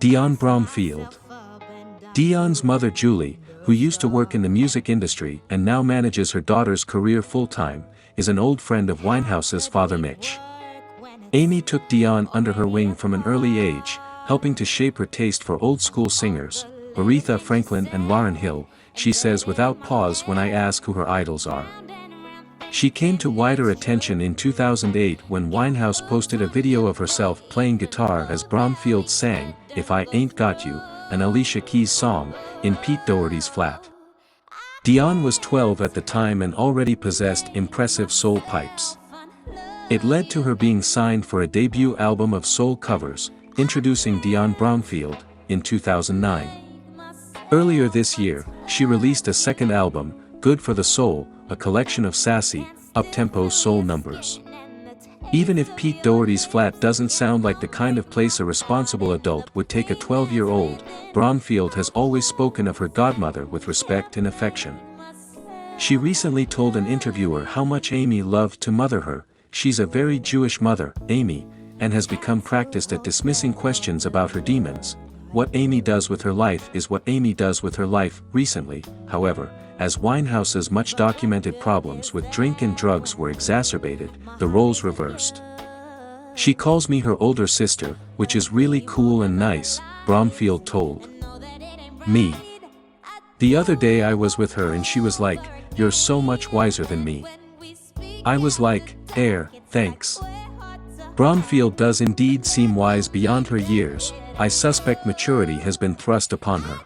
Dionne Bromfield. Dionne's mother Julie, who used to work in the music industry and now manages her daughter's career full-time, is an old friend of Winehouse's father Mitch. Amy took Dionne under her wing from an early age, helping to shape her taste for old-school singers, Aretha Franklin and Lauryn Hill, she says without pause when I ask who her idols are. She came to wider attention in 2008 when Winehouse posted a video of herself playing guitar as Bromfield sang, "If I Ain't Got You," an Alicia Keys song, in Pete Doherty's flat. Dionne was 12 at the time and already possessed impressive soul pipes. It led to her being signed for a debut album of soul covers, introducing Dionne Bromfield, in 2009. Earlier this year, she released a second album, Good for the Soul, a collection of sassy, uptempo soul numbers. Even if Pete Doherty's flat doesn't sound like the kind of place a responsible adult would take a 12-year-old, Bromfield has always spoken of her godmother with respect and affection. She recently told an interviewer how much Amy loved to mother her. "She's a very Jewish mother, Amy, and has become practiced at dismissing questions about her demons. What Amy does with her life is what Amy does with her life." Recently, however, as Winehouse's much-documented problems with drink and drugs were exacerbated, the roles reversed. "She calls me her older sister, which is really cool and nice," Bromfield told me. "The other day I was with her and she was like, 'You're so much wiser than me.' I was like, 'Thanks.'" Bromfield does indeed seem wise beyond her years. I suspect maturity has been thrust upon her.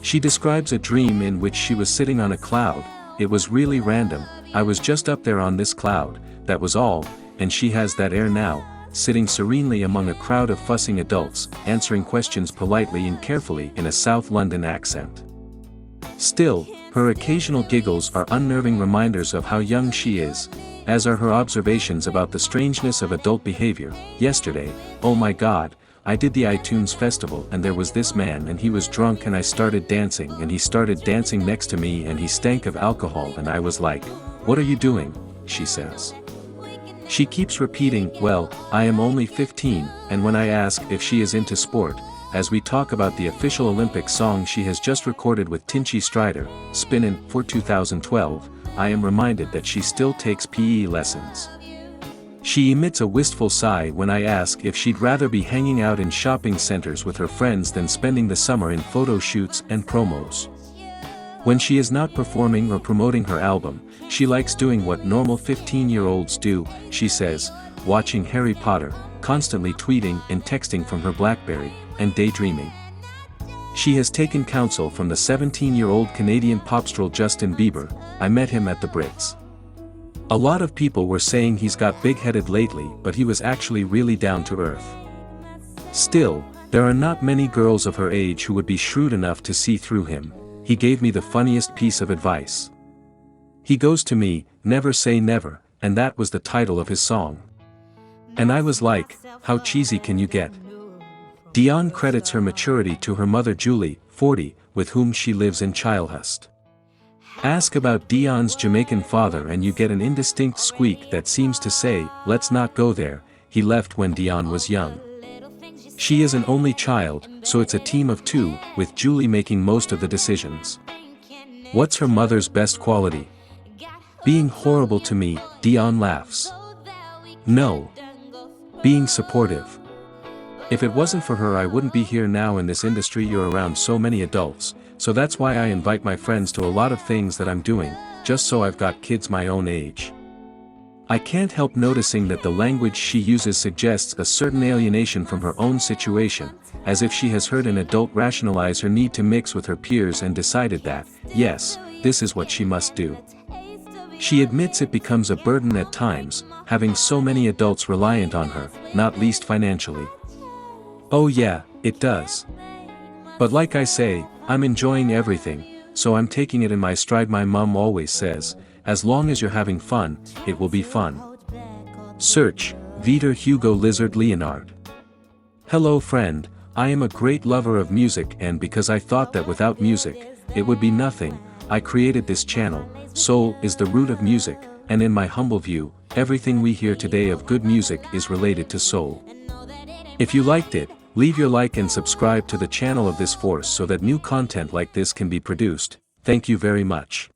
She describes a dream in which she was sitting on a cloud. "It was really random, I was just up there on this cloud, that was all," and she has that air now, sitting serenely among a crowd of fussing adults, answering questions politely and carefully in a South London accent. Still, her occasional giggles are unnerving reminders of how young she is, as are her observations about the strangeness of adult behavior. "Yesterday, oh my God, I did the iTunes festival and there was this man and he was drunk and I started dancing and he started dancing next to me and he stank of alcohol and I was like, 'What are you doing?'" she says. She keeps repeating, "Well, I am only 15, and when I ask if she is into sport, as we talk about the official Olympic song she has just recorded with Tinchy Stryder, Spinnin', for 2012, I am reminded that she still takes PE lessons. She emits a wistful sigh when I ask if she'd rather be hanging out in shopping centers with her friends than spending the summer in photo shoots and promos. When she is not performing or promoting her album, she likes doing what normal 15-year-olds do, she says, watching Harry Potter, constantly tweeting and texting from her BlackBerry, and daydreaming. She has taken counsel from the 17-year-old Canadian popstar Justin Bieber. "I met him at the Brits. A lot of people were saying he's got big-headed lately, but he was actually really down to earth. Still, there are not many girls of her age who would be shrewd enough to see through him. He gave me the funniest piece of advice. He goes to me, 'Never say never,' and that was the title of his song. And I was like, how cheesy can you get?" Dionne credits her maturity to her mother Julie, 40, with whom she lives in Childhurst. Ask about Dionne's Jamaican father and you get an indistinct squeak that seems to say, "Let's not go there, he left when Dionne was young." She is an only child, so it's a team of two, with Julie making most of the decisions. What's her mother's best quality? Being horrible to me, Dionne laughs. No. Being supportive. If it wasn't for her I wouldn't be here now in this industry. You're around so many adults, so that's why I invite my friends to a lot of things that I'm doing, just so I've got kids my own age. I can't help noticing that the language she uses suggests a certain alienation from her own situation, as if she has heard an adult rationalize her need to mix with her peers and decided that, yes, this is what she must do. She admits it becomes a burden at times, having so many adults reliant on her, not least financially. Oh yeah, it does. But like I say, I'm enjoying everything, so I'm taking it in my stride. My mom always says, as long as you're having fun, it will be fun. Search, Victor Hugo Lizard Leonard. Hello friend, I am a great lover of music, and because I thought that without music, it would be nothing, I created this channel. Soul is the root of music, and in my humble view, everything we hear today of good music is related to soul. If you liked it, Leave your like and subscribe to the channel of this force so that new content like this can be produced. Thank you very much.